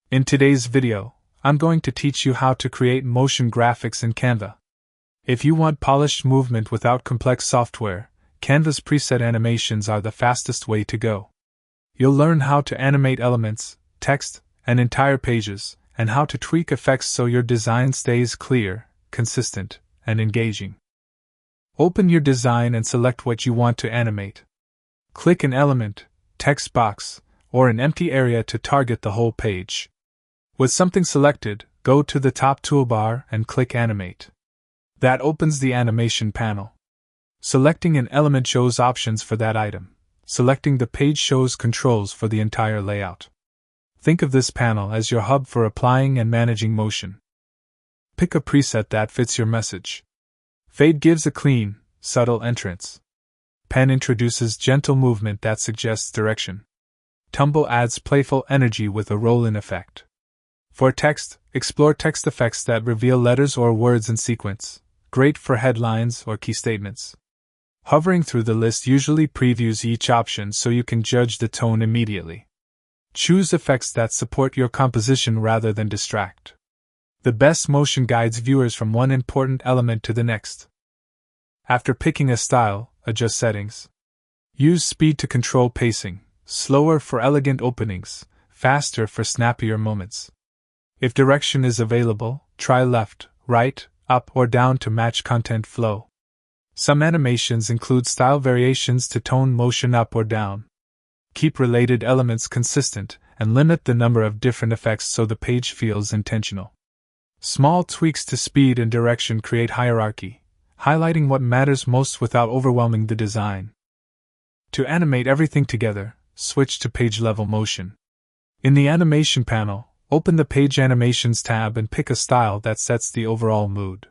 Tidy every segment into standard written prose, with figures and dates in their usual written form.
In today's video, I'm going to teach you how to create motion graphics in Canva. If you want polished movement without complex software, Canva's preset animations are the fastest way to go. You'll learn how to animate elements, text, and entire pages, and how to tweak effects so your design stays clear, consistent, and engaging. Open your design and select what you want to animate. Click an element, text box, or an empty area to target the whole page. With something selected, go to the top toolbar and click Animate. That opens the animation panel. Selecting an element shows options for that item. Selecting the page shows controls for the entire layout. Think of this panel as your hub for applying and managing motion. Pick a preset that fits your message. Fade gives a clean, subtle entrance. Pen introduces gentle movement that suggests direction. Tumble adds playful energy with a roll-in effect. For text, explore text effects that reveal letters or words in sequence, great for headlines or key statements. Hovering through the list usually previews each option so you can judge the tone immediately. Choose effects that support your composition rather than distract. The best motion guides viewers from one important element to the next. After picking a style, adjust settings. Use speed to control pacing, slower for elegant openings, faster for snappier moments. If direction is available, try left, right, up, or down to match content flow. Some animations include style variations to tone motion up or down. Keep related elements consistent and limit the number of different effects so the page feels intentional. Small tweaks to speed and direction create hierarchy, highlighting what matters most without overwhelming the design. To animate everything together, switch to page-level motion. In the animation panel, open the Page Animations tab and pick a style that sets the overall mood.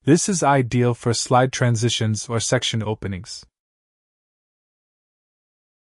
This is ideal for slide transitions or section openings.